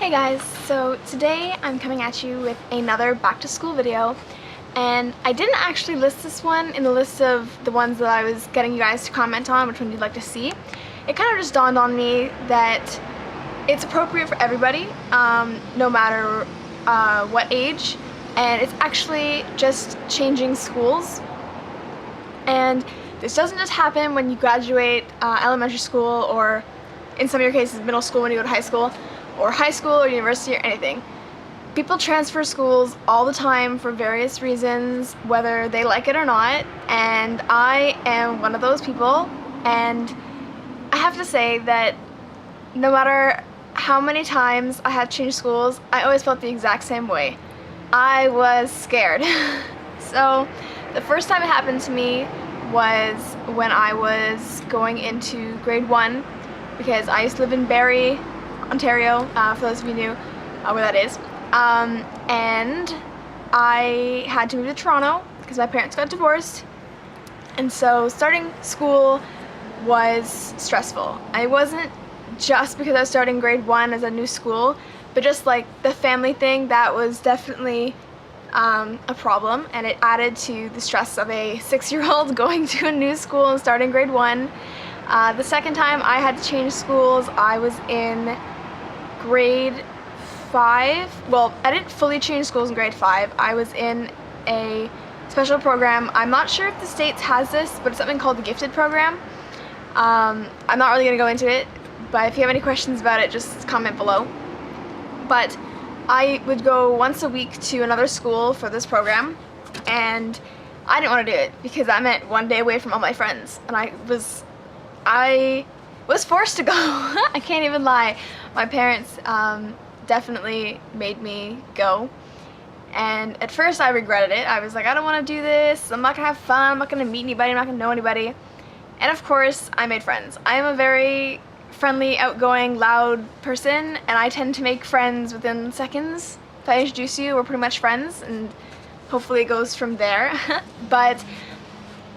Hey guys, so today I'm coming at you with another back to school video, and I didn't actually list this one in the list of the ones that I was getting you guys to comment on which one you'd like to see. It kind of just dawned on me that it's appropriate for everybody, no matter what age, and it's actually just changing schools. And this doesn't just happen when you graduate elementary school, or in some of your cases middle school when you go to high school or university or anything. People transfer schools all the time for various reasons, whether they like it or not, and I am one of those people. And I have to say that no matter how many times I had to change schools, I always felt the exact same way. I was scared. So the first time it happened to me was when I was going into grade 1, because I used to live in Barrie, Ontario, for those of you who knew where that is, and I had to move to Toronto because my parents got divorced, and so starting school was stressful. It wasn't just because I was starting grade 1 as a new school, but just like the family thing, that was definitely a problem, and it added to the stress of a 6-year-old going to a new school and starting grade 1. The second time I had to change schools, I was in grade 5. Well, I didn't fully change schools in grade 5. I was in a special program. I'm not sure if the States has this, but it's something called the Gifted program. I'm not really going to go into it, but if you have any questions about it, just comment below. But I would go once a week to another school for this program, and I didn't want to do it because that meant one day away from all my friends, and I was forced to go. I can't even lie. My parents definitely made me go, and at first I regretted it. I was like, I don't want to do this, I'm not gonna have fun, I'm not gonna meet anybody, I'm not gonna know anybody. And of course I made friends. I am a very friendly, outgoing, loud person, and I tend to make friends within seconds. If I introduce you, we're pretty much friends, and hopefully it goes from there. But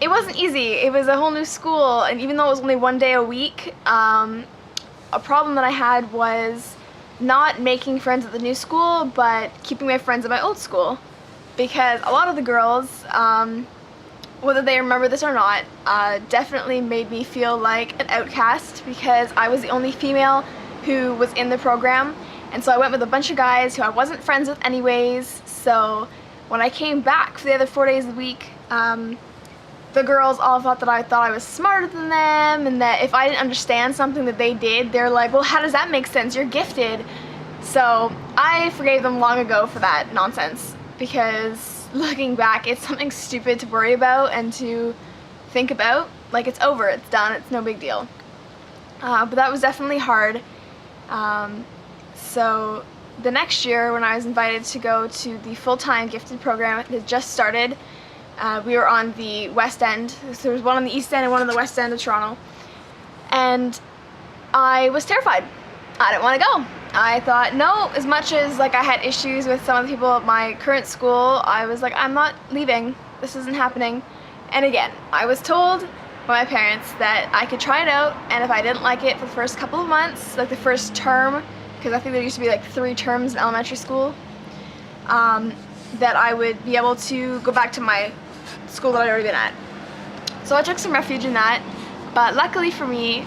it wasn't easy. It was a whole new school, and even though it was only one day a week, a problem that I had was not making friends at the new school, but keeping my friends at my old school. Because a lot of the girls, whether they remember this or not, definitely made me feel like an outcast because I was the only female who was in the program. And so I went with a bunch of guys who I wasn't friends with anyways. So when I came back for the other 4 days of the week, the girls all thought that I was smarter than them, and that if I didn't understand something that they did, they're like, well, how does that make sense? You're gifted. So I forgave them long ago for that nonsense, because looking back, it's something stupid to worry about and to think about. Like, it's over, it's done, it's no big deal. But that was definitely hard. So the next year, when I was invited to go to the full-time gifted program, it had just started. We were on the west end, so there was one on the east end and one on the west end of Toronto, and I was terrified. I didn't want to go. I thought, no, as much as like I had issues with some of the people at my current school, I was like, I'm not leaving, this isn't happening. And again, I was told by my parents that I could try it out, and if I didn't like it for the first couple of months, like the first term, because I think there used to be like 3 terms in elementary school, that I would be able to go back to my school that I'd already been at. So I took some refuge in that, but luckily for me,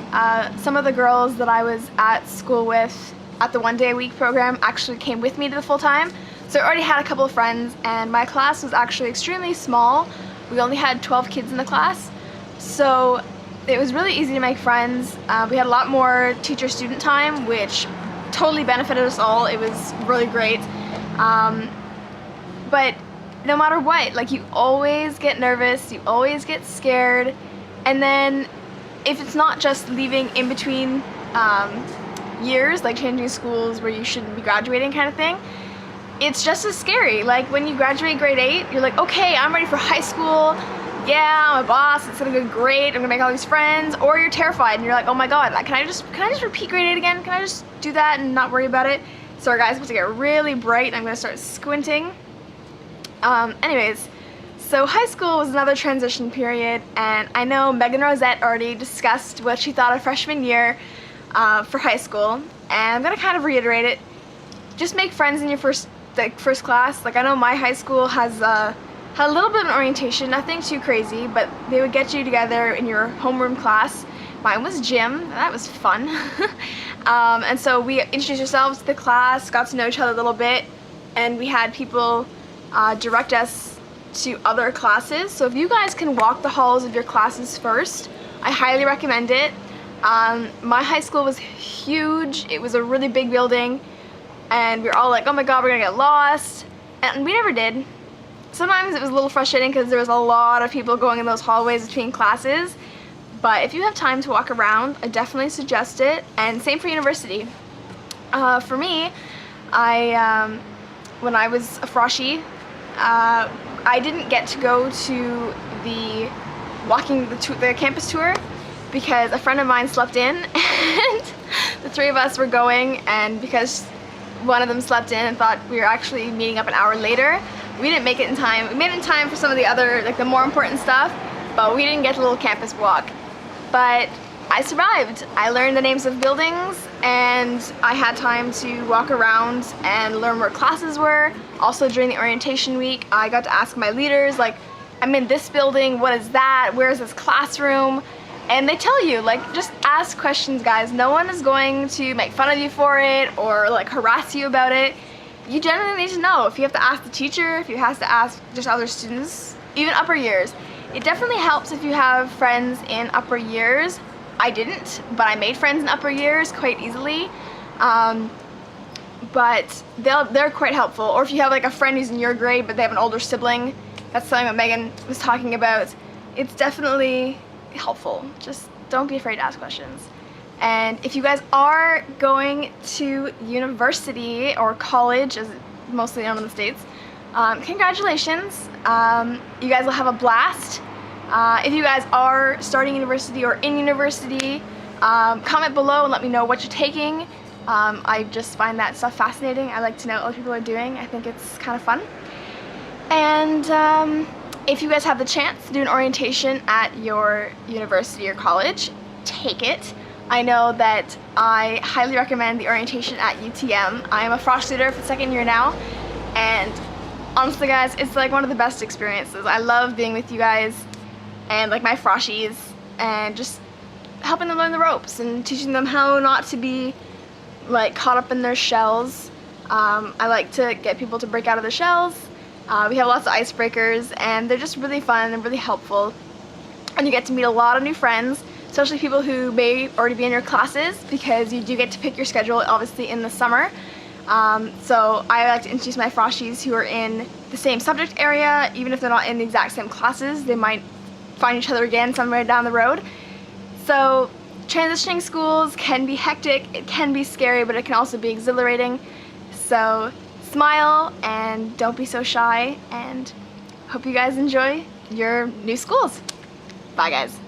some of the girls that I was at school with at the 1 day a week program actually came with me to the full time. So I already had a couple of friends, and my class was actually extremely small. We only had 12 kids in the class, so it was really easy to make friends. We had a lot more teacher-student time, which totally benefited us all. It was really great. But no matter what, like, you always get nervous, you always get scared, and then if it's not just leaving in between years, like changing schools where you shouldn't be graduating kind of thing, it's just as scary. Like when you graduate grade 8, you're like, okay, I'm ready for high school, yeah, I'm a boss, it's gonna go great, I'm gonna make all these friends. Or you're terrified and you're like, oh my god, can I just repeat grade 8 again? Can I just do that and not worry about it? So our guy's about to get really bright and I'm gonna start squinting. Anyways, so high school was another transition period, and I know Megan Rosette already discussed what she thought of freshman year for high school, and I'm gonna kind of reiterate it. just make friends in your first class. Like I know my high school has had a little bit of an orientation, nothing too crazy, but they would get you together in your homeroom class. Mine was gym, and that was fun. And so we introduced ourselves to the class, got to know each other a little bit, and we had people direct us to other classes. So if you guys can walk the halls of your classes first, I highly recommend it. My high school was huge. It was a really big building, and we were all like, oh my god, we're gonna get lost, and we never did. Sometimes it was a little frustrating because there was a lot of people going in those hallways between classes, but if you have time to walk around, I definitely suggest it, and same for university. For me, when I was a freshie, I didn't get to go to the campus tour because a friend of mine slept in, and the three of us were going, and because one of them slept in and thought we were actually meeting up an hour later, we didn't make it in time. We made it in time for some of the other, like the more important stuff, but we didn't get the little campus walk. But I survived. I learned the names of buildings, and I had time to walk around and learn where classes were. Also during the orientation week, I got to ask my leaders, like, I'm in this building, what is that? Where is this classroom? And they tell you, like, just ask questions, guys. No one is going to make fun of you for it or like harass you about it. You generally need to know. If you have to ask the teacher, if you have to ask just other students, even upper years. It definitely helps if you have friends in upper years. I didn't, but I made friends in upper years quite easily. But they're quite helpful. Or if you have like a friend who's in your grade but they have an older sibling, that's something that Megan was talking about. It's definitely helpful. Just don't be afraid to ask questions. And if you guys are going to university or college, as mostly known in the States, congratulations. You guys will have a blast. If you guys are starting university or in university, comment below and let me know what you're taking. I just find that stuff fascinating. I like to know what other people are doing. I think it's kind of fun. And if you guys have the chance to do an orientation at your university or college, take it. I know that I highly recommend the orientation at UTM. I am a frosh leader for the second year now, and honestly guys, it's like one of the best experiences. I love being with you guys and like my froshies and just helping them learn the ropes and teaching them how not to be like caught up in their shells. I like to get people to break out of their shells. We have lots of icebreakers, and they're just really fun and really helpful, and you get to meet a lot of new friends, especially people who may already be in your classes, because you do get to pick your schedule obviously in the summer. So I like to introduce my froshies who are in the same subject area. Even if they're not in the exact same classes, they might find each other again somewhere down the road. So transitioning schools can be hectic, it can be scary, but it can also be exhilarating. So smile and don't be so shy, and hope you guys enjoy your new schools. Bye guys.